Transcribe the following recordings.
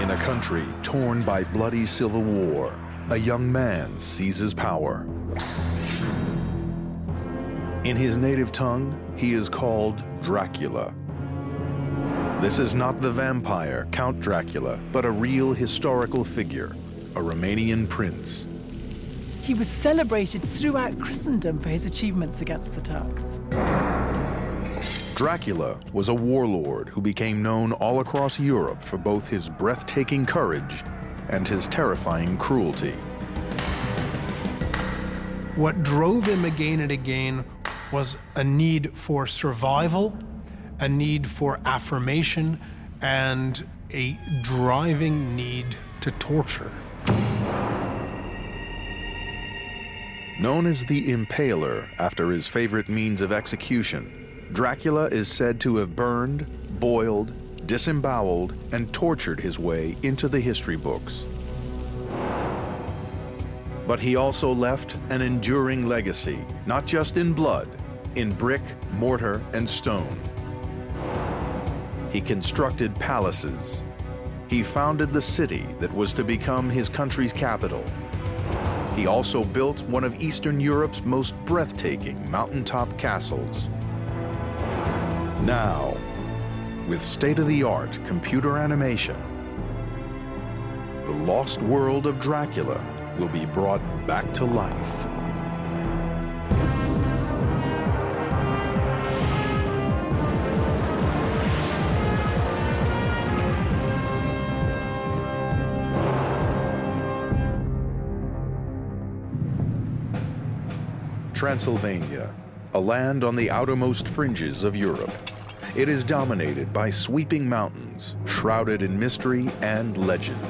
In a country torn by bloody civil war, a young man seizes power. In his native tongue, he is called Dracula. This is not the vampire Count Dracula, but a real historical figure, a Romanian prince. He was celebrated throughout Christendom for his achievements against the Turks. Dracula was a warlord who became known all across Europe for both his breathtaking courage and his terrifying cruelty. What drove him again and again was a need for survival, a need for affirmation, and a driving need to torture. Known as the Impaler after his favorite means of execution, Dracula is said to have burned, boiled, disemboweled, and tortured his way into the history books. But he also left an enduring legacy, not just in blood, in brick, mortar, and stone. He constructed palaces. He founded the city that was to become his country's capital. He also built one of Eastern Europe's most breathtaking mountaintop castles. Now, with state-of-the-art computer animation, the lost world of Dracula will be brought back to life. Transylvania, a land on the outermost fringes of Europe. It is dominated by sweeping mountains, shrouded in mystery and legend.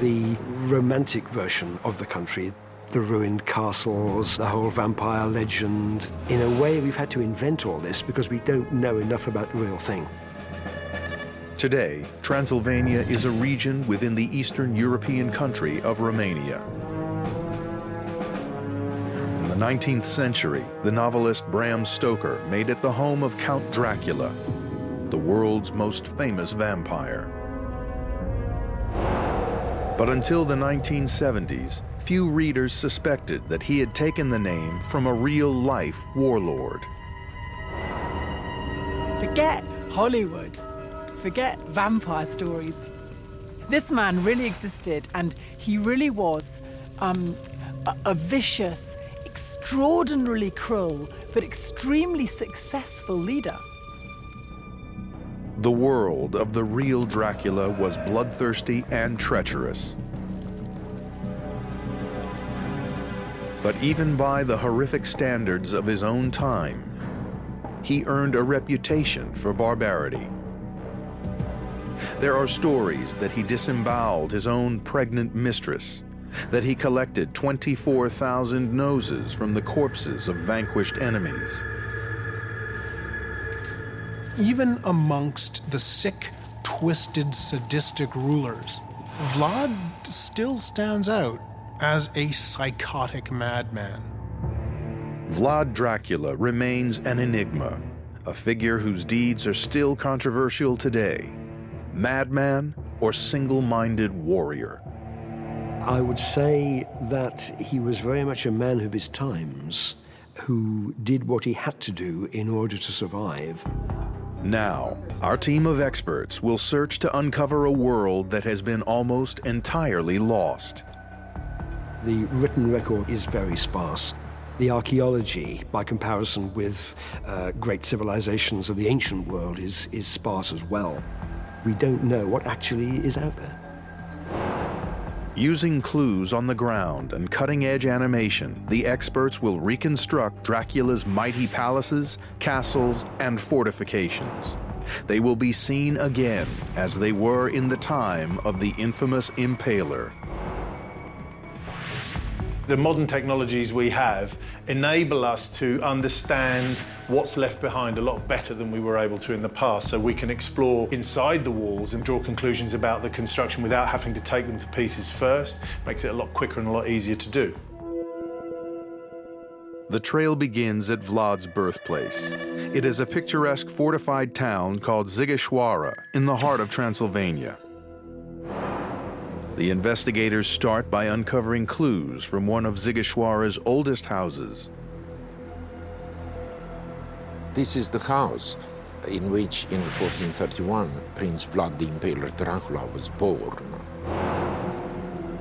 The romantic version of the country, the ruined castles, the whole vampire legend. In a way, we've had to invent all this because we don't know enough about the real thing. Today, Transylvania is a region within the Eastern European country of Romania. In the 19th century, the novelist Bram Stoker made it the home of Count Dracula, the world's most famous vampire. But until the 1970s, few readers suspected that he had taken the name from a real-life warlord. Forget Hollywood. Forget vampire stories. This man really existed, and he really was a vicious, extraordinarily cruel, but extremely successful leader. The world of the real Dracula was bloodthirsty and treacherous. But even by the horrific standards of his own time, he earned a reputation for barbarity. There are stories that he disemboweled his own pregnant mistress, that he collected 24,000 noses from the corpses of vanquished enemies. Even amongst the sick, twisted, sadistic rulers, Vlad still stands out as a psychotic madman. Vlad Dracula remains an enigma, a figure whose deeds are still controversial today. Madman or single-minded warrior? I would say that he was very much a man of his times who did what he had to do in order to survive. Now, our team of experts will search to uncover a world that has been almost entirely lost. The written record is very sparse. The archaeology, by comparison with great civilizations of the ancient world, is sparse as well. We don't know what actually is out there. Using clues on the ground and cutting-edge animation, the experts will reconstruct Dracula's mighty palaces, castles, and fortifications. They will be seen again as they were in the time of the infamous Impaler. The modern technologies we have enable us to understand what's left behind a lot better than we were able to in the past, so we can explore inside the walls and draw conclusions about the construction without having to take them to pieces first. Makes it a lot quicker and a lot easier to do. The trail begins at Vlad's birthplace. It is a picturesque fortified town called Sighisoara in the heart of Transylvania. The investigators start by uncovering clues from one of Sighisoara's oldest houses. This is the house in which, in 1431, Prince Vlad the Impaler Dracula was born.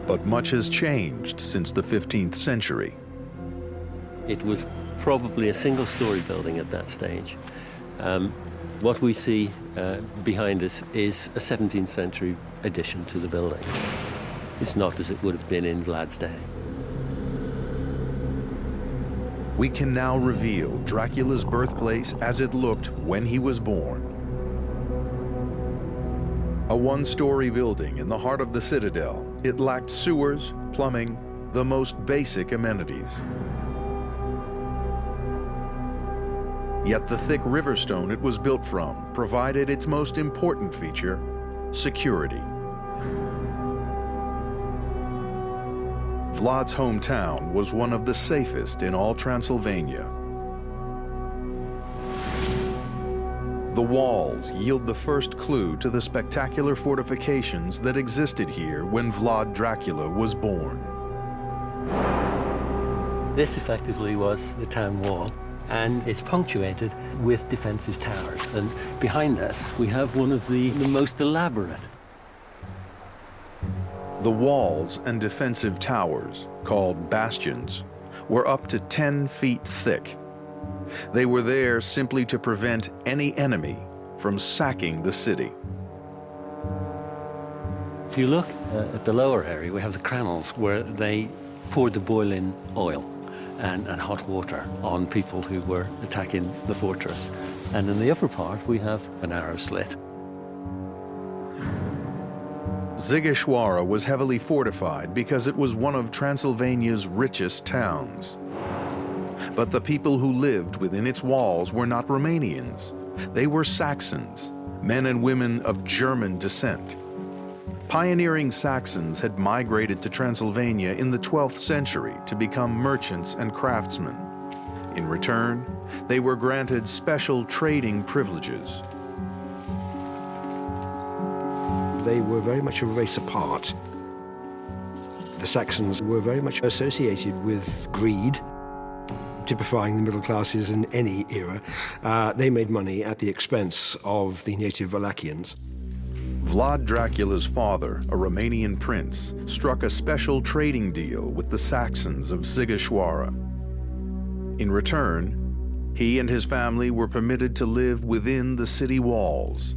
But much has changed since the 15th century. It was probably a single-story building at that stage. What we see behind us is a 17th century addition to the building. It's not as it would have been in Vlad's day. We can now reveal Dracula's birthplace as it looked when he was born. A one-story building in the heart of the citadel, it lacked sewers, plumbing, the most basic amenities. Yet the thick riverstone it was built from provided its most important feature, security. Vlad's hometown was one of the safest in all Transylvania. The walls yield the first clue to the spectacular fortifications that existed here when Vlad Dracula was born. This effectively was the town wall, and it's punctuated with defensive towers. And behind us, we have one of the most elaborate. The walls and defensive towers, called bastions, were up to 10 feet thick. They were there simply to prevent any enemy from sacking the city. If you look at the lower area, we have the cranels where they poured the boiling oil and hot water on people who were attacking the fortress. And in the upper part, we have an arrow slit. Sighisoara was heavily fortified because it was one of Transylvania's richest towns. But the people who lived within its walls were not Romanians. They were Saxons, men and women of German descent. Pioneering Saxons had migrated to Transylvania in the 12th century to become merchants and craftsmen. In return, they were granted special trading privileges. They were very much a race apart. The Saxons were very much associated with greed, typifying the middle classes in any era. They made money at the expense of the native Wallachians. Vlad Dracula's father, a Romanian prince, struck a special trading deal with the Saxons of Sighisoara. In return, he and his family were permitted to live within the city walls,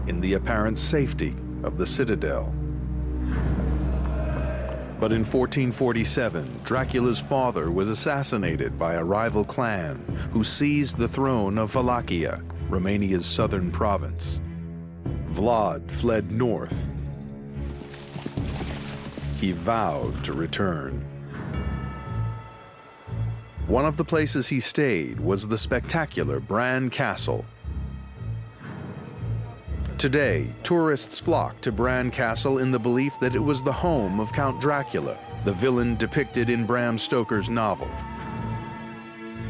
in the apparent safety of the citadel. But in 1447, Dracula's father was assassinated by a rival clan who seized the throne of Wallachia, Romania's southern province. Vlad fled north. He vowed to return. One of the places he stayed was the spectacular Bran Castle. Today, tourists flock to Bran Castle in the belief that it was the home of Count Dracula, the villain depicted in Bram Stoker's novel.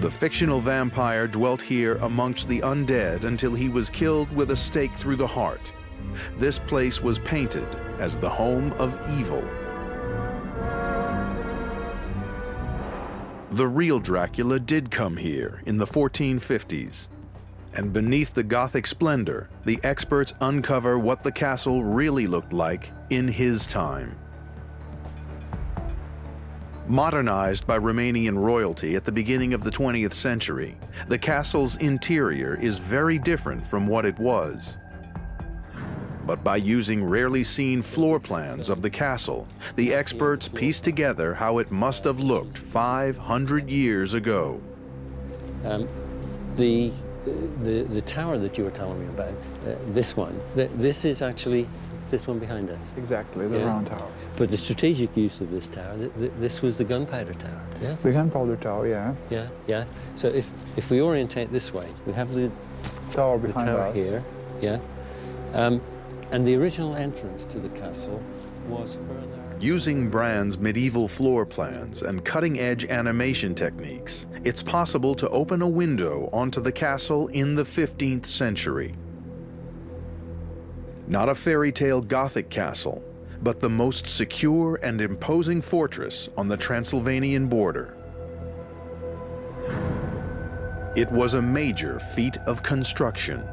The fictional vampire dwelt here amongst the undead until he was killed with a stake through the heart. This place was painted as the home of evil. The real Dracula did come here in the 1450s. And beneath the Gothic splendor, the experts uncover what the castle really looked like in his time. Modernized by Romanian royalty at the beginning of the 20th century, the castle's interior is very different from what it was. But by using rarely seen floor plans of the castle, the experts pieced together how it must have looked 500 years ago. The tower that you were telling me about, this one, this is actually this one behind us. Exactly, the round tower. But the strategic use of this tower, this was the gunpowder tower, yeah? The gunpowder tower, yeah. Yeah, yeah. So if we orientate this way, we have the Tower behind tower us. here, yeah? And the original entrance to the castle was further Using Brand's medieval floor plans and cutting-edge animation techniques, it's possible to open a window onto the castle in the 15th century. Not a fairy tale Gothic castle, but the most secure and imposing fortress on the Transylvanian border. It was a major feat of construction.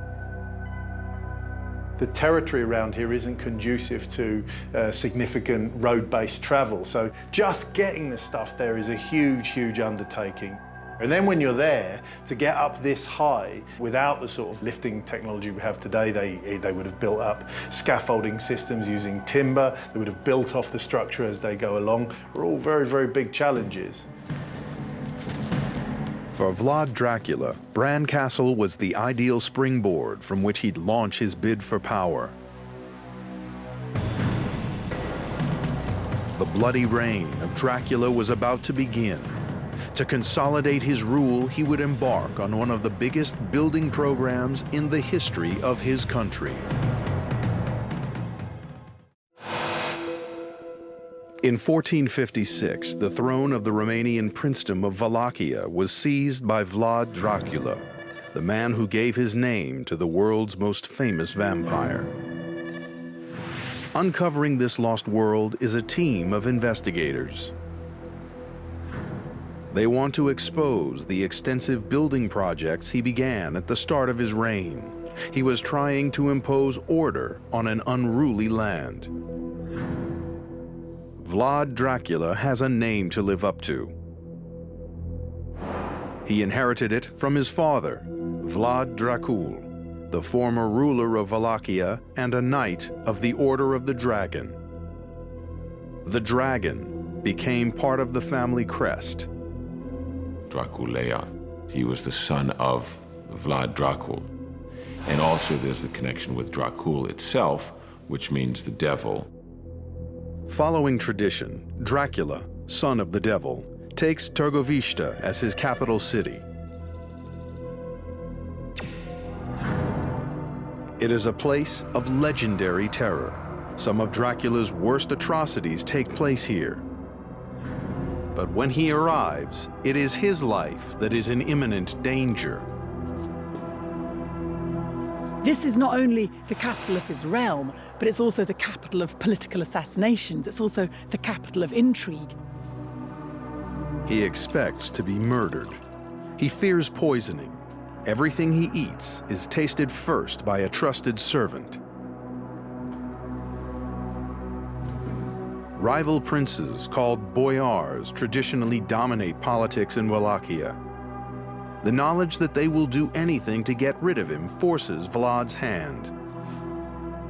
The territory around here isn't conducive to significant road-based travel, so just getting the stuff there is a huge, huge undertaking. And then when you're there, to get up this high without the sort of lifting technology we have today, they would have built up scaffolding systems using timber, they would have built off the structure as they go along. They're all very, very big challenges. For Vlad Dracula, Bran Castle was the ideal springboard from which he'd launch his bid for power. The bloody reign of Dracula was about to begin. To consolidate his rule, he would embark on one of the biggest building programs in the history of his country. In 1456, the throne of the Romanian princedom of Wallachia was seized by Vlad Dracula, the man who gave his name to the world's most famous vampire. Uncovering this lost world is a team of investigators. They want to expose the extensive building projects he began at the start of his reign. He was trying to impose order on an unruly land. Vlad Dracula has a name to live up to. He inherited it from his father, Vlad Dracul, the former ruler of Wallachia and a knight of the Order of the Dragon. The dragon became part of the family crest. Draculea. He was the son of Vlad Dracul. And also there's the connection with Dracul itself, which means the devil. Following tradition, Dracula, son of the devil, takes Târgoviște as his capital city. It is a place of legendary terror. Some of Dracula's worst atrocities take place here. But when he arrives, it is his life that is in imminent danger. This is not only the capital of his realm, but it's also the capital of political assassinations. It's also the capital of intrigue. He expects to be murdered. He fears poisoning. Everything he eats is tasted first by a trusted servant. Rival princes called boyars traditionally dominate politics in Wallachia. The knowledge that they will do anything to get rid of him forces Vlad's hand.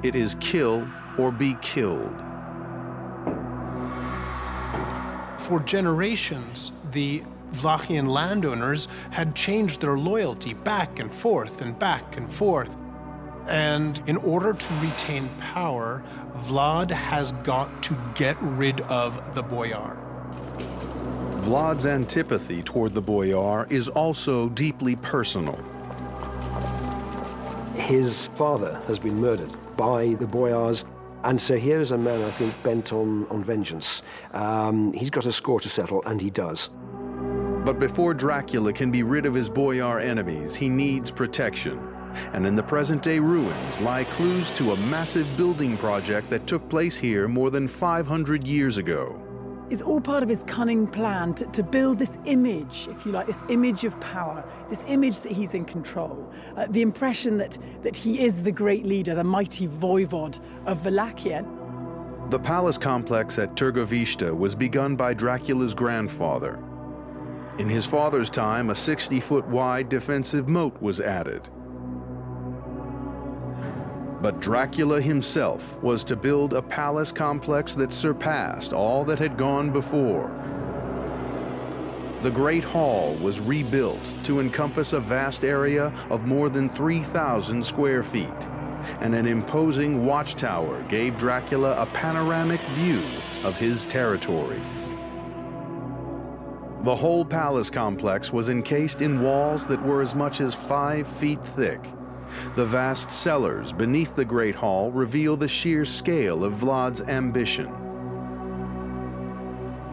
It is kill or be killed. For generations, the Wallachian landowners had changed their loyalty back and forth and back and forth. And in order to retain power, Vlad has got to get rid of the boyar. Vlad's antipathy toward the boyar is also deeply personal. His father has been murdered by the boyars, and so here's a man, I think, bent on vengeance. He's got a score to settle, and he does. But before Dracula can be rid of his boyar enemies, he needs protection. And in the present-day ruins lie clues to a massive building project that took place here more than 500 years ago. It's all part of his cunning plan to build this image, if you like, this image of power, this image that he's in control, the impression that he is the great leader, the mighty voivod of Wallachia. The palace complex at Târgoviște was begun by Dracula's grandfather. In his father's time, a 60-foot wide defensive moat was added. But Dracula himself was to build a palace complex that surpassed all that had gone before. The Great Hall was rebuilt to encompass a vast area of more than 3,000 square feet, and an imposing watchtower gave Dracula a panoramic view of his territory. The whole palace complex was encased in walls that were as much as 5 feet thick. The vast cellars beneath the Great Hall reveal the sheer scale of Vlad's ambition.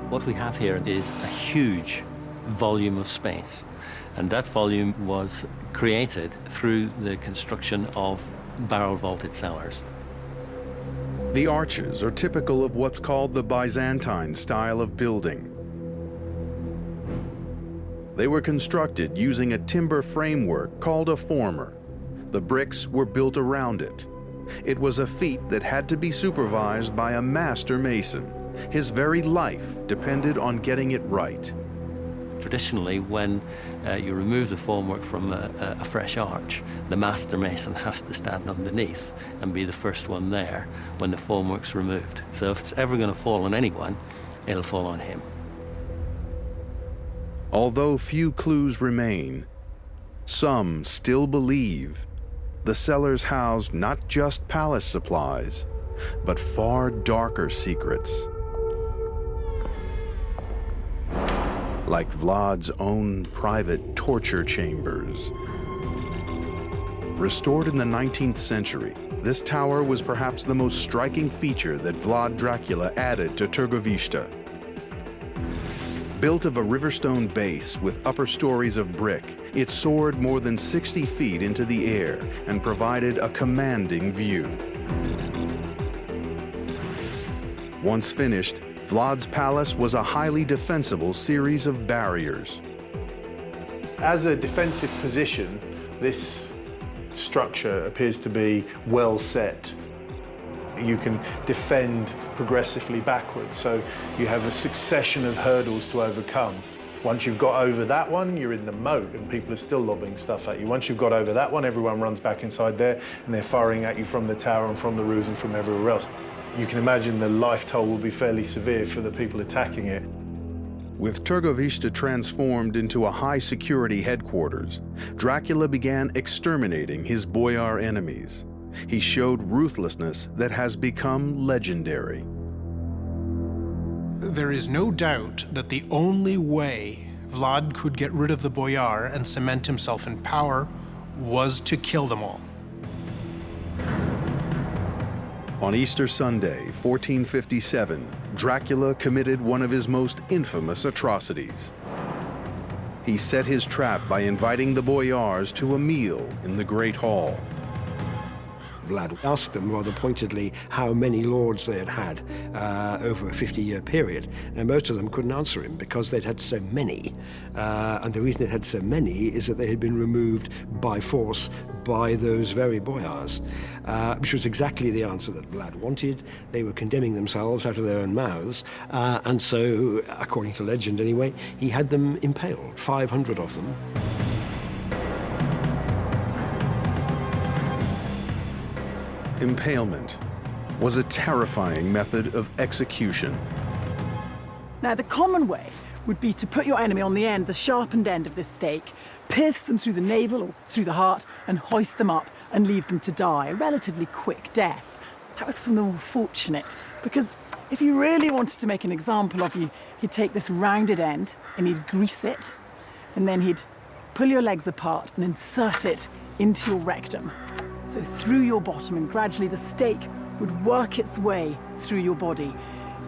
What we have here is a huge volume of space, and that volume was created through the construction of barrel-vaulted cellars. The arches are typical of what's called the Byzantine style of building. They were constructed using a timber framework called a former. The bricks were built around it. It was a feat that had to be supervised by a master mason. His very life depended on getting it right. Traditionally, when you remove the formwork from a fresh arch, the master mason has to stand underneath and be the first one there when the formwork's removed. So if it's ever going to fall on anyone, it'll fall on him. Although few clues remain, some still believe the cellars housed not just palace supplies, but far darker secrets. Like Vlad's own private torture chambers. Restored in the 19th century, this tower was perhaps the most striking feature that Vlad Dracula added to Târgovishte. Built of a riverstone base with upper stories of brick, it soared more than 60 feet into the air and provided a commanding view. Once finished, Vlad's palace was a highly defensible series of barriers. As a defensive position, this structure appears to be well set. You can defend progressively backwards, so you have a succession of hurdles to overcome. Once you've got over that one, you're in the moat and people are still lobbing stuff at you. Once you've got over that one, everyone runs back inside there and they're firing at you from the tower and from the roofs and from everywhere else. You can imagine the life toll will be fairly severe for the people attacking it. With Târgovishte transformed into a high-security headquarters, Dracula began exterminating his boyar enemies. He showed ruthlessness that has become legendary. There is no doubt that the only way Vlad could get rid of the boyar and cement himself in power was to kill them all. On Easter Sunday, 1457, Dracula committed one of his most infamous atrocities. He set his trap by inviting the boyars to a meal in the Great Hall. Vlad asked them rather pointedly how many lords they had had over a 50-year period, and most of them couldn't answer him because they'd had so many. And the reason they had so many is that they had been removed by force by those very boyars, which was exactly the answer that Vlad wanted. They were condemning themselves out of their own mouths, and so, according to legend anyway, he had them impaled, 500 of them. Impalement was a terrifying method of execution. Now, the common way would be to put your enemy on the end, the sharpened end of this stake, pierce them through the navel or through the heart, and hoist them up and leave them to die, a relatively quick death. That was for the more fortunate, because if you really wanted to make an example of you, he'd take this rounded end and he'd grease it, and then he'd pull your legs apart and insert it into your rectum. So through your bottom, and gradually the stake would work its way through your body.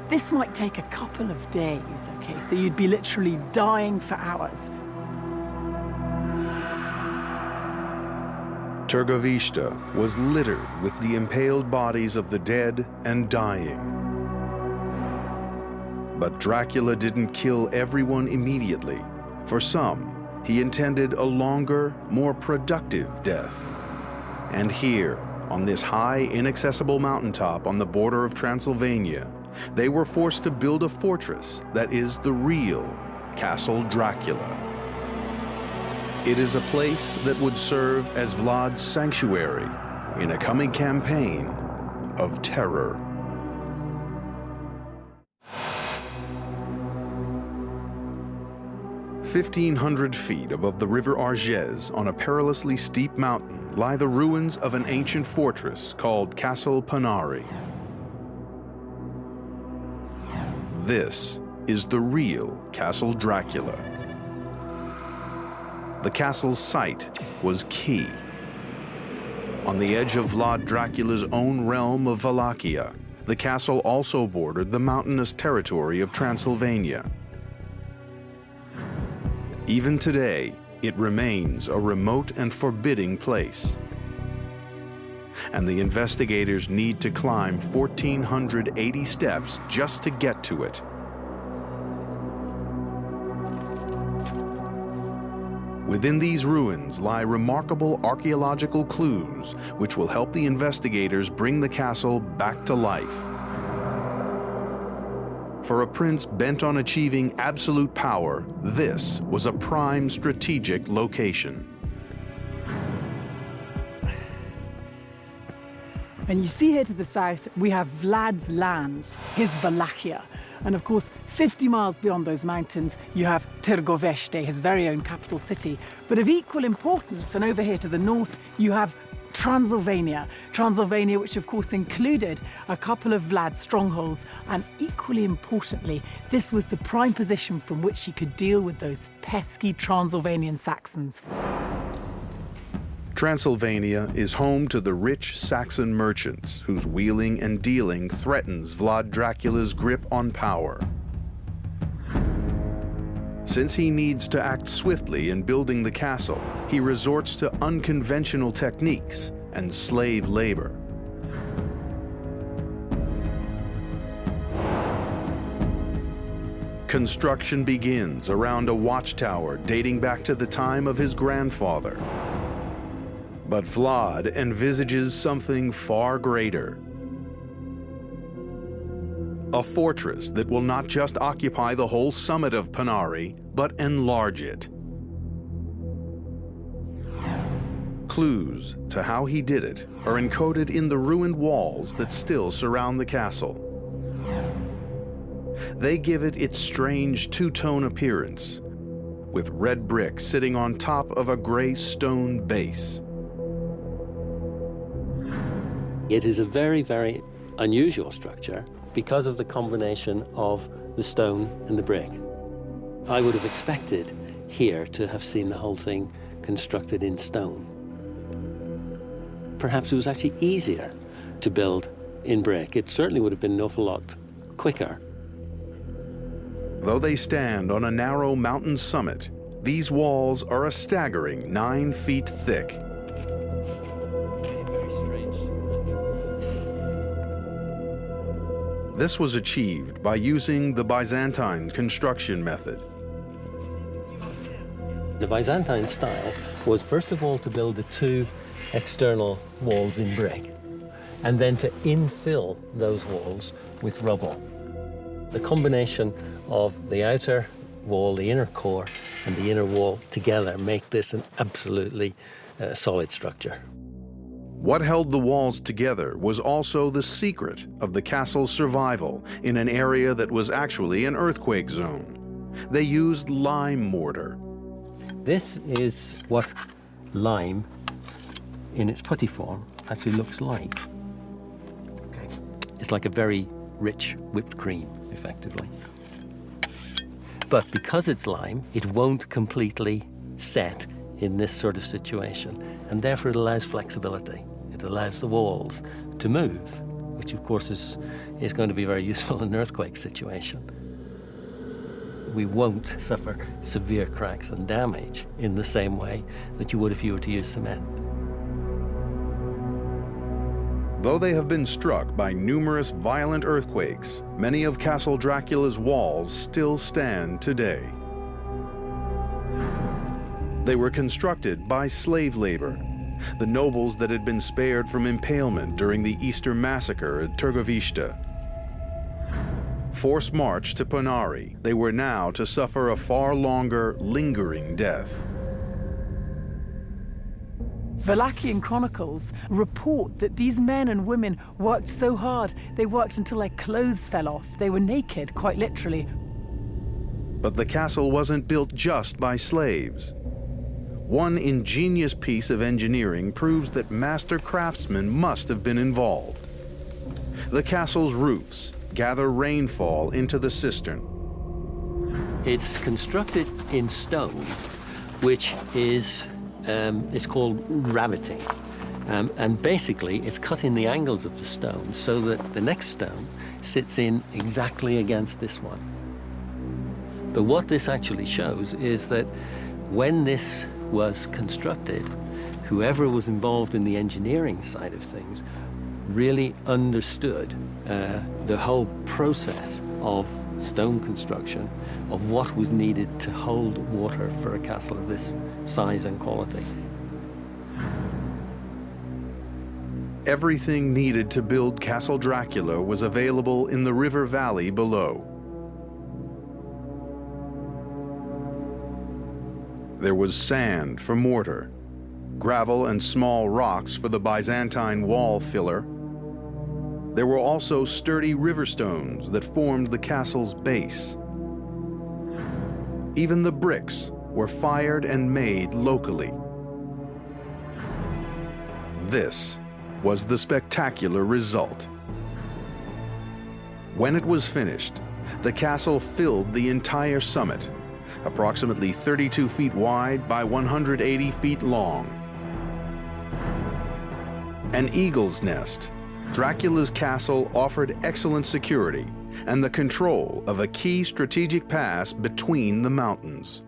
This might take a couple of days, okay? So you'd be literally dying for hours. Târgovishte was littered with the impaled bodies of the dead and dying. But Dracula didn't kill everyone immediately. For some, he intended a longer, more productive death. And here, on this high, inaccessible mountaintop on the border of Transylvania, they were forced to build a fortress that is the real Castle Dracula. It is a place that would serve as Vlad's sanctuary in a coming campaign of terror. "1,500 feet above the river Arges, on a perilously steep mountain, lie the ruins of an ancient fortress called Castle Panari. This is the real Castle Dracula. The castle's site was key. On the edge of Vlad Dracula's own realm of Wallachia, The castle also bordered the mountainous territory of Transylvania. Even today, it remains a remote and forbidding place. And the investigators need to climb 1,480 steps just to get to it. Within these ruins lie remarkable archaeological clues which will help the investigators bring the castle back to life. For a prince bent on achieving absolute power, this was a prime strategic location. And you see here to the south, we have Vlad's lands, his Wallachia. And of course, 50 miles beyond those mountains, you have Târgovește, his very own capital city. But of equal importance, and over here to the north, you have Transylvania. Transylvania, which of course included a couple of Vlad's strongholds. And equally importantly, this was the prime position from which he could deal with those pesky Transylvanian Saxons. Transylvania is home to the rich Saxon merchants whose wheeling and dealing threatens Vlad Dracula's grip on power. Since he needs to act swiftly in building the castle, he resorts to unconventional techniques and slave labor. Construction begins around a watchtower dating back to the time of his grandfather. But Vlad envisages something far greater. A fortress that will not just occupy the whole summit of Panari, but enlarge it. Clues to how he did it are encoded in the ruined walls that still surround the castle. They give it its strange two-tone appearance, with red brick sitting on top of a gray stone base. It is a very, very unusual structure because of the combination of the stone and the brick. I would have expected here to have seen the whole thing constructed in stone. Perhaps it was actually easier to build in brick. It certainly would have been an awful lot quicker. Though they stand on a narrow mountain summit, these walls are a staggering 9 feet thick. This was achieved by using the Byzantine construction method. The Byzantine style was first of all to build the 2 external walls in brick and then to infill those walls with rubble. The combination of the outer wall, the inner core, and the inner wall together make this an absolutely solid structure. What held the walls together was also the secret of the castle's survival in an area that was actually an earthquake zone. They used lime mortar. This is what lime, in its putty form, actually looks like. Okay. It's like a very rich whipped cream, effectively. But because it's lime, it won't completely set in this sort of situation, and therefore it allows flexibility. It allows the walls to move, which of course is going to be very useful in an earthquake situation. We won't suffer severe cracks and damage in the same way that you would if you were to use cement. Though they have been struck by numerous violent earthquakes, many of Castle Dracula's walls still stand today. They were constructed by slave labor, the nobles that had been spared from impalement during the Easter massacre at Târgovește. Forced marched to Panari, they were now to suffer a far longer, lingering death. Wallachian chronicles report that these men and women worked so hard, they worked until their clothes fell off. They were naked, quite literally. But the castle wasn't built just by slaves. One ingenious piece of engineering proves that master craftsmen must have been involved. The castle's roofs gather rainfall into the cistern. It's constructed in stone, which is it's called rabbiting. And basically, it's cutting the angles of the stone so that the next stone sits in exactly against this one. But what this actually shows is that when this was constructed, whoever was involved in the engineering side of things really understood the whole process of stone construction, of what was needed to hold water for a castle of this size and quality. Everything needed to build Castle Dracula was available in the river valley below. There was sand for mortar, gravel and small rocks for the Byzantine wall filler. There were also sturdy river stones that formed the castle's base. Even the bricks were fired and made locally. This was the spectacular result. When it was finished, the castle filled the entire summit, approximately 32 feet wide by 180 feet long. An eagle's nest, Dracula's castle offered excellent security and the control of a key strategic pass between the mountains.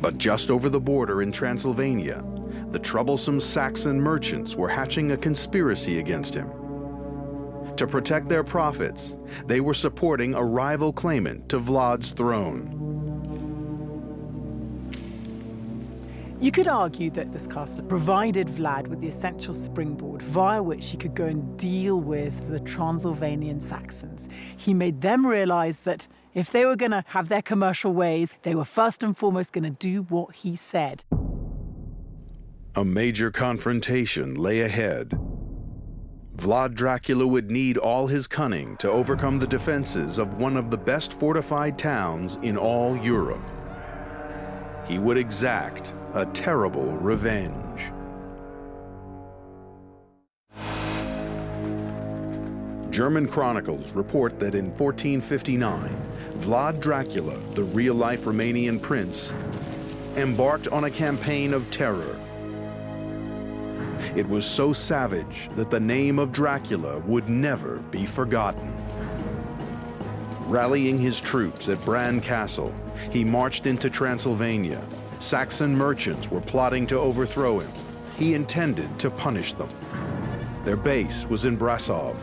But just over the border in Transylvania, the troublesome Saxon merchants were hatching a conspiracy against him. To protect their profits, they were supporting a rival claimant to Vlad's throne. You could argue that this castle provided Vlad with the essential springboard via which he could go and deal with the Transylvanian Saxons. He made them realize that if they were going to have their commercial ways, they were first and foremost going to do what he said. A major confrontation lay ahead. Vlad Dracula would need all his cunning to overcome the defenses of one of the best fortified towns in all Europe. He would exact a terrible revenge. German chronicles report that in 1459, Vlad Dracula, the real-life Romanian prince, embarked on a campaign of terror. It was so savage that the name of Dracula would never be forgotten. Rallying his troops at Bran Castle, he marched into Transylvania. Saxon merchants were plotting to overthrow him. He intended to punish them. Their base was in Brasov.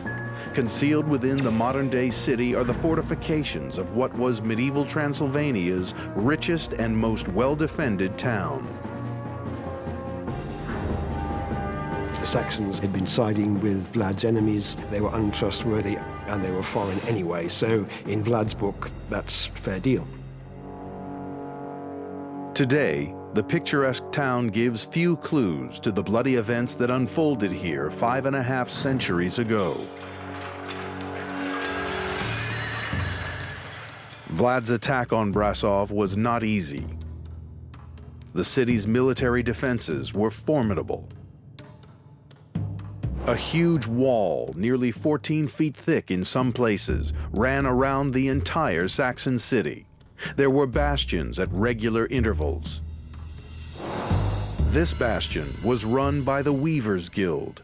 Concealed within the modern-day city are the fortifications of what was medieval Transylvania's richest and most well-defended town. The Saxons had been siding with Vlad's enemies. They were untrustworthy and they were foreign anyway. So in Vlad's book, that's fair deal. Today, the picturesque town gives few clues to the bloody events that unfolded here 5.5 centuries ago. Vlad's attack on Brasov was not easy. The city's military defenses were formidable. A huge wall, nearly 14 feet thick in some places, ran around the entire Saxon city. There were bastions at regular intervals. This bastion was run by the Weavers' Guild.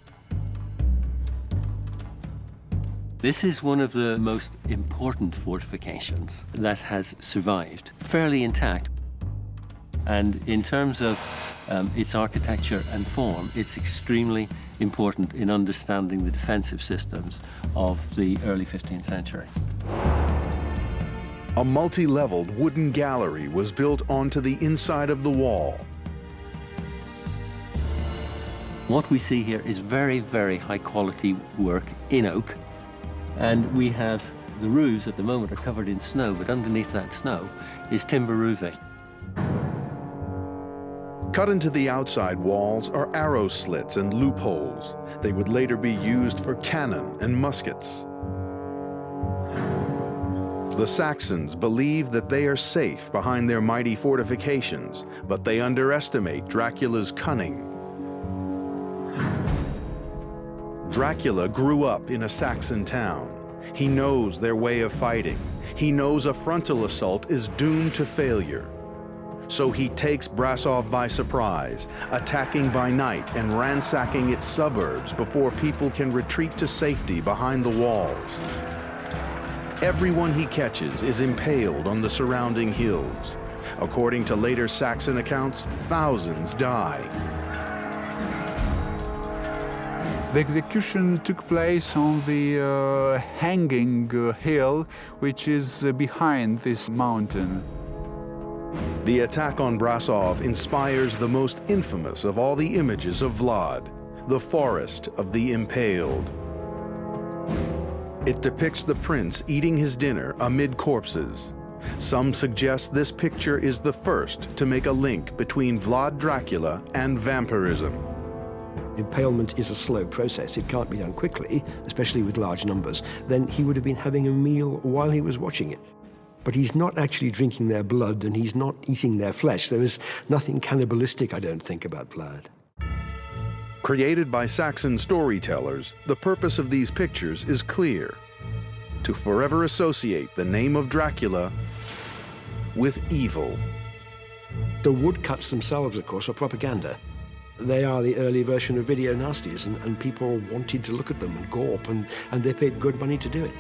This is one of the most important fortifications that has survived, fairly intact. And in terms of its architecture and form, it's extremely important in understanding the defensive systems of the early 15th century. A multi-leveled wooden gallery was built onto the inside of the wall. What we see here is very, very high-quality work in oak. And we have the roofs at the moment are covered in snow, but underneath that snow is timber roofing. Cut into the outside walls are arrow slits and loopholes. They would later be used for cannon and muskets. The Saxons believe that they are safe behind their mighty fortifications, but they underestimate Dracula's cunning. Dracula grew up in a Saxon town. He knows their way of fighting. He knows a frontal assault is doomed to failure. So he takes Brasov by surprise, attacking by night and ransacking its suburbs before people can retreat to safety behind the walls. Everyone he catches is impaled on the surrounding hills. According to later Saxon accounts, thousands die. The execution took place on the hanging hill, which is behind this mountain. The attack on Brasov inspires the most infamous of all the images of Vlad, the Forest of the Impaled. It depicts the prince eating his dinner amid corpses. Some suggest this picture is the first to make a link between Vlad Dracula and vampirism. Impalement is a slow process. It can't be done quickly, especially with large numbers. Then he would have been having a meal while he was watching it. But he's not actually drinking their blood, and he's not eating their flesh. There is nothing cannibalistic, I don't think, about Vlad. Created by Saxon storytellers, the purpose of these pictures is clear: to forever associate the name of Dracula with evil. The woodcuts themselves, of course, are propaganda. They are the early version of video nasties, and people wanted to look at them and gawp, and they paid good money to do it.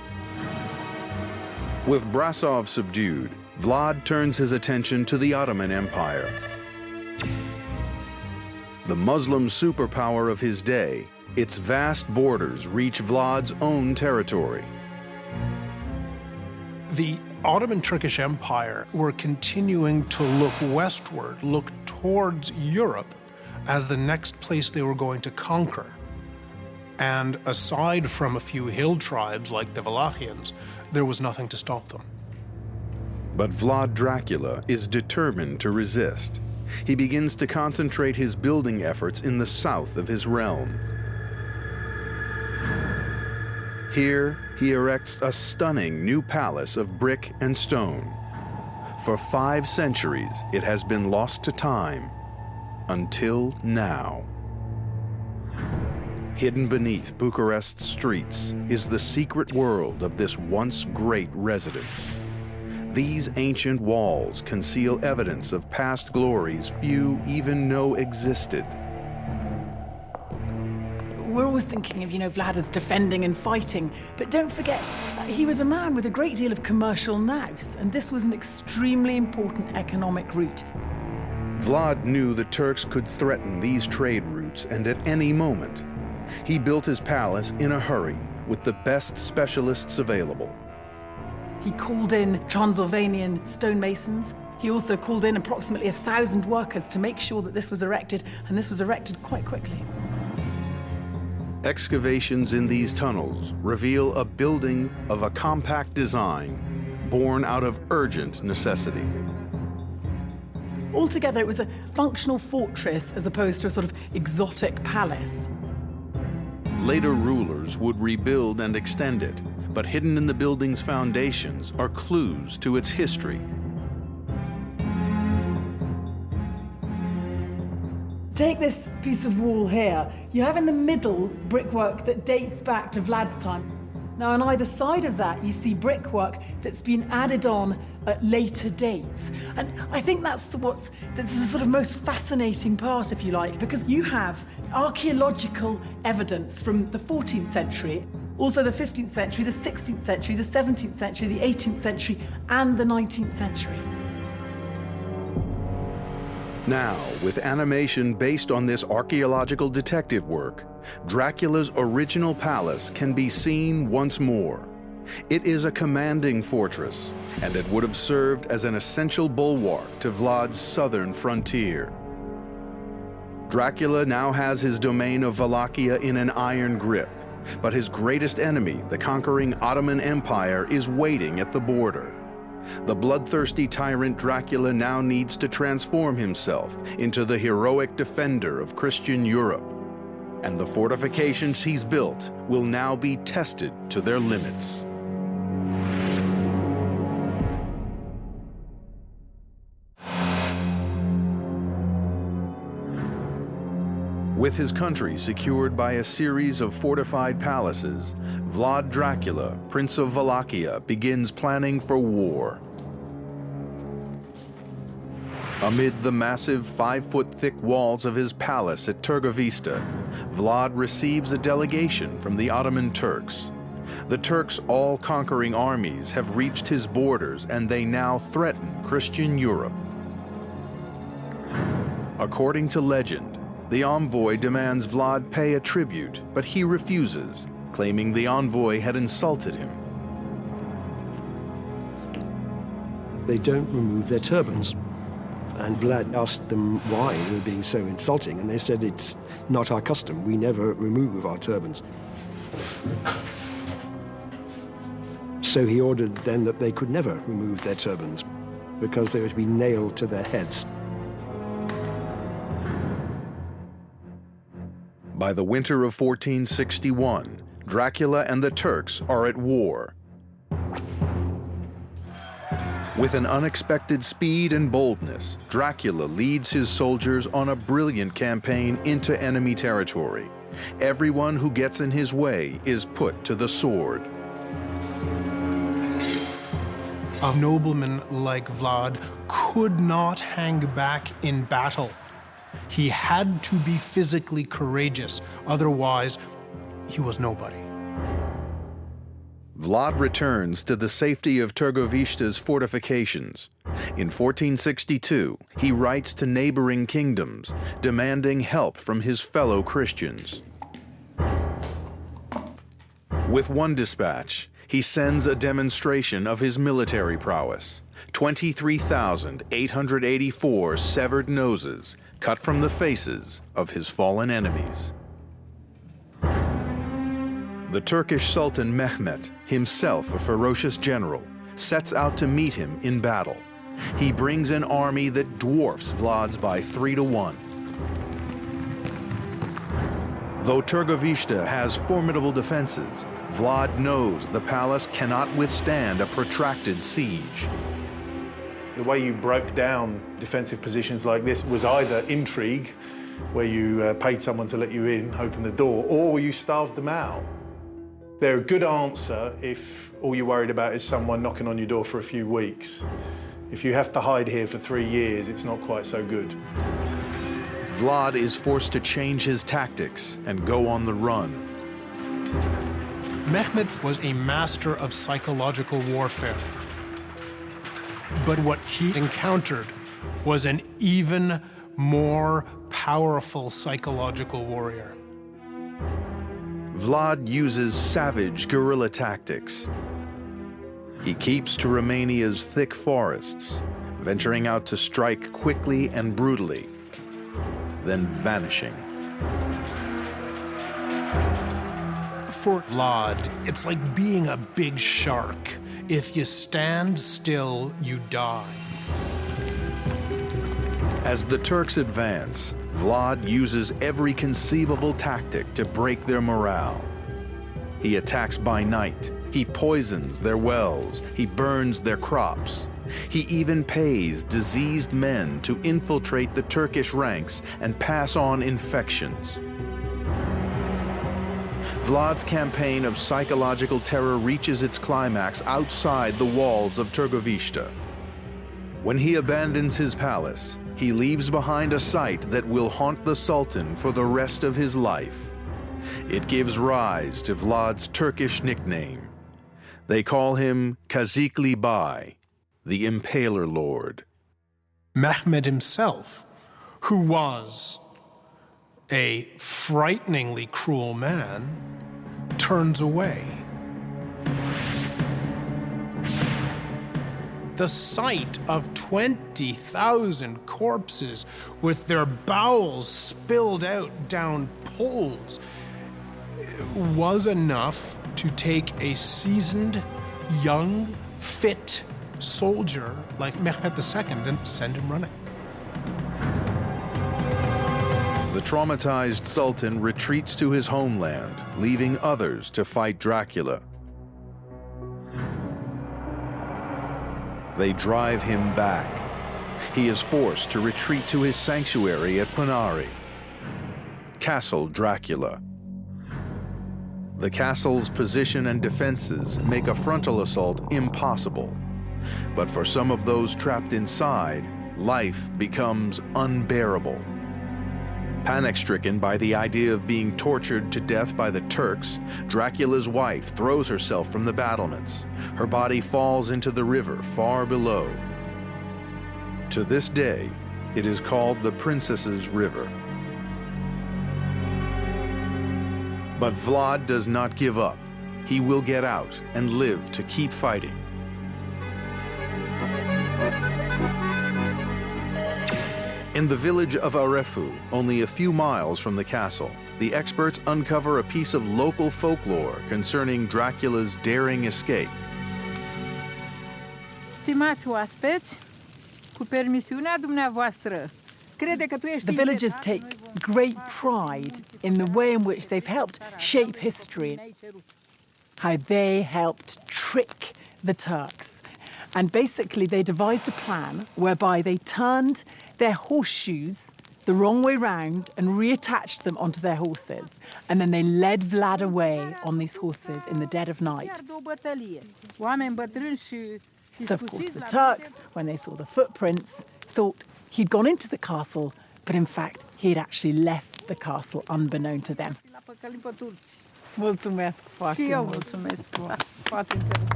With Brasov subdued, Vlad turns his attention to the Ottoman Empire. The Muslim superpower of his day, its vast borders reach Vlad's own territory. The Ottoman Turkish Empire were continuing to look westward, look towards Europe as the next place they were going to conquer. And aside from a few hill tribes like the Wallachians, there was nothing to stop them. But Vlad Dracula is determined to resist. He begins to concentrate his building efforts in the south of his realm. Here, he erects a stunning new palace of brick and stone. For 5 centuries, it has been lost to time, until now. Hidden beneath Bucharest's streets is the secret world of this once great residence. These ancient walls conceal evidence of past glories few even know existed. We're always thinking of, Vlad as defending and fighting, but don't forget, he was a man with a great deal of commercial nous, and this was an extremely important economic route. Vlad knew the Turks could threaten these trade routes, and at any moment. He built his palace in a hurry, with the best specialists available. He called in Transylvanian stonemasons. He also called in approximately 1,000 workers to make sure that this was erected, and this was erected quite quickly. Excavations in these tunnels reveal a building of a compact design born out of urgent necessity. Altogether, it was a functional fortress as opposed to a sort of exotic palace. Later rulers would rebuild and extend it, but hidden in the building's foundations are clues to its history. Take this piece of wall here. You have in the middle brickwork that dates back to Vlad's time. Now, on either side of that, you see brickwork that's been added on at later dates. And I think that's the sort of most fascinating part, if you like, because you have archaeological evidence from the 14th century, also the 15th century, the 16th century, the 17th century, the 18th century, and the 19th century. Now, with animation based on this archaeological detective work, Dracula's original palace can be seen once more. It is a commanding fortress, and it would have served as an essential bulwark to Vlad's southern frontier. Dracula now has his domain of Wallachia in an iron grip, but his greatest enemy, the conquering Ottoman Empire, is waiting at the border. The bloodthirsty tyrant Dracula now needs to transform himself into the heroic defender of Christian Europe. And the fortifications he's built will now be tested to their limits. With his country secured by a series of fortified palaces, Vlad Dracula, Prince of Wallachia, begins planning for war. Amid the massive 5-foot-thick walls of his palace at Târgovişte, Vlad receives a delegation from the Ottoman Turks. The Turks' all-conquering armies have reached his borders, and they now threaten Christian Europe. According to legend, the envoy demands Vlad pay a tribute, but he refuses, claiming the envoy had insulted him. They don't remove their turbans. And Vlad asked them why they were being so insulting, and they said, it's not our custom. We never remove our turbans. So he ordered then that they could never remove their turbans because they were to be nailed to their heads. By the winter of 1461, Dracula and the Turks are at war. With an unexpected speed and boldness, Dracula leads his soldiers on a brilliant campaign into enemy territory. Everyone who gets in his way is put to the sword. A nobleman like Vlad could not hang back in battle. He had to be physically courageous, otherwise he was nobody. Vlad returns to the safety of Târgovişte's fortifications. In 1462, he writes to neighboring kingdoms, demanding help from his fellow Christians. With one dispatch, he sends a demonstration of his military prowess. 23,884 severed noses cut from the faces of his fallen enemies. The Turkish Sultan Mehmet, himself a ferocious general, sets out to meet him in battle. He brings an army that dwarfs Vlad's by 3-1. Though Târgovişte has formidable defenses, Vlad knows the palace cannot withstand a protracted siege. The way you broke down defensive positions like this was either intrigue, where you paid someone to let you in, open the door, or you starved them out. They're a good answer if all you're worried about is someone knocking on your door for a few weeks. If you have to hide here for 3 years, it's not quite so good. Vlad is forced to change his tactics and go on the run. Mehmet was a master of psychological warfare. But what he encountered was an even more powerful psychological warrior. Vlad uses savage guerrilla tactics. He keeps to Romania's thick forests, venturing out to strike quickly and brutally, then vanishing. For Vlad, it's like being a big shark. If you stand still, you die. As the Turks advance, Vlad uses every conceivable tactic to break their morale. He attacks by night, he poisons their wells, he burns their crops. He even pays diseased men to infiltrate the Turkish ranks and pass on infections. Vlad's campaign of psychological terror reaches its climax outside the walls of Târgovişte. When he abandons his palace, he leaves behind a site that will haunt the Sultan for the rest of his life. It gives rise to Vlad's Turkish nickname. They call him Kazikli Bay, the Impaler Lord. Mehmet himself, who was a frighteningly cruel man, turns away. The sight of 20,000 corpses with their bowels spilled out down poles was enough to take a seasoned, young, fit soldier like Mehmet II and send him running. The traumatized Sultan retreats to his homeland, leaving others to fight Dracula. They drive him back. He is forced to retreat to his sanctuary at Pınarı, Castle Dracula. The castle's position and defenses make a frontal assault impossible. But for some of those trapped inside, life becomes unbearable. Panic-stricken by the idea of being tortured to death by the Turks, Dracula's wife throws herself from the battlements. Her body falls into the river far below. To this day, it is called the Princess's River. But Vlad does not give up. He will get out and live to keep fighting. In the village of Arefu, only a few miles from the castle, the experts uncover a piece of local folklore concerning Dracula's daring escape. Stimați oaspeți, cu permisiunea dumneavoastră, crede că tu ești The villagers take great pride in the way in which they've helped shape history, how they helped trick the Turks. And basically they devised a plan whereby they turned their horseshoes the wrong way round and reattached them onto their horses. And then they led Vlad away on these horses in the dead of night. So of course the Turks, when they saw the footprints, thought he'd gone into the castle, but in fact he had actually left the castle unbeknown to them. Mulțumesc foarte mult.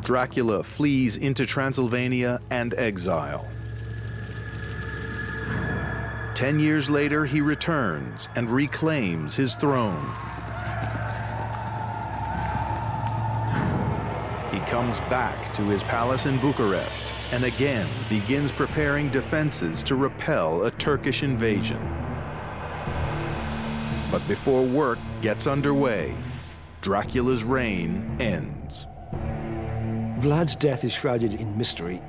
Dracula flees into Transylvania and exile. 10 years later, he returns and reclaims his throne. He comes back to his palace in Bucharest and again begins preparing defenses to repel a Turkish invasion. But before work gets underway, Dracula's reign ends. Vlad's death is shrouded in mystery.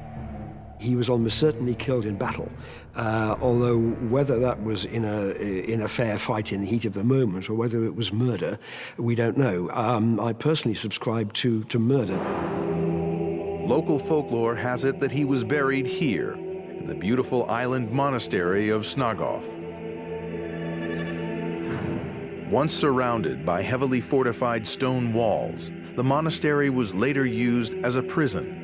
He was almost certainly killed in battle, although whether that was in a fair fight in the heat of the moment or whether it was murder, we don't know. I personally subscribe to murder. Local folklore has it that he was buried here, in the beautiful island monastery of Snagov. Once surrounded by heavily fortified stone walls, the monastery was later used as a prison.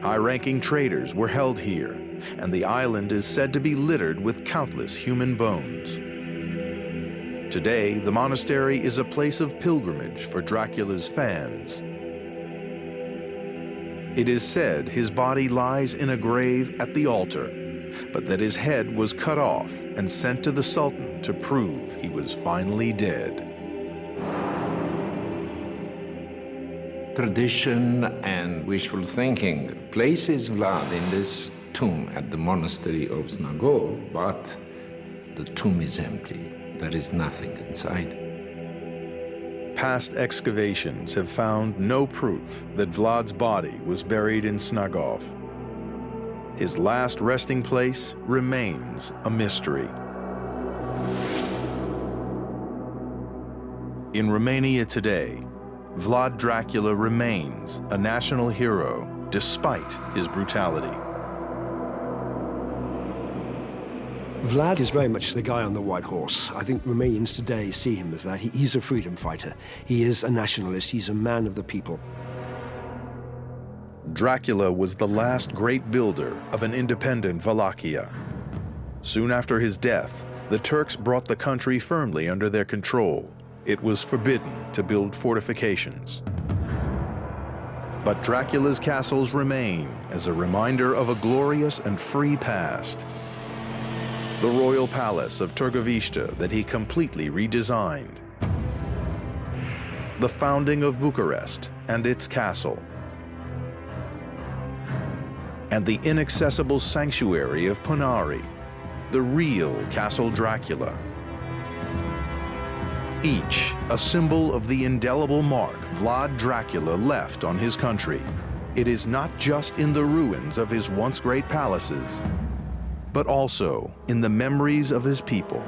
High-ranking traders were held here, and the island is said to be littered with countless human bones. Today, the monastery is a place of pilgrimage for Dracula's fans. It is said his body lies in a grave at the altar, but that his head was cut off and sent to the Sultan to prove he was finally dead. Tradition and wishful thinking places Vlad in this tomb at the monastery of Snagov, but the tomb is empty. There is nothing inside. Past excavations have found no proof that Vlad's body was buried in Snagov. His last resting place remains a mystery. In Romania today, Vlad Dracula remains a national hero despite his brutality. Vlad is very much the guy on the white horse. I think Romanians today see him as that. He's a freedom fighter. He is a nationalist. He's a man of the people. Dracula was the last great builder of an independent Wallachia. Soon after his death, the Turks brought the country firmly under their control. It was forbidden to build fortifications. But Dracula's castles remain as a reminder of a glorious and free past. The royal palace of Târgoviște that he completely redesigned. The founding of Bucharest and its castle. And the inaccessible sanctuary of Punari, the real Castle Dracula. Each a symbol of the indelible mark Vlad Dracula left on his country. It is not just in the ruins of his once great palaces, but also in the memories of his people.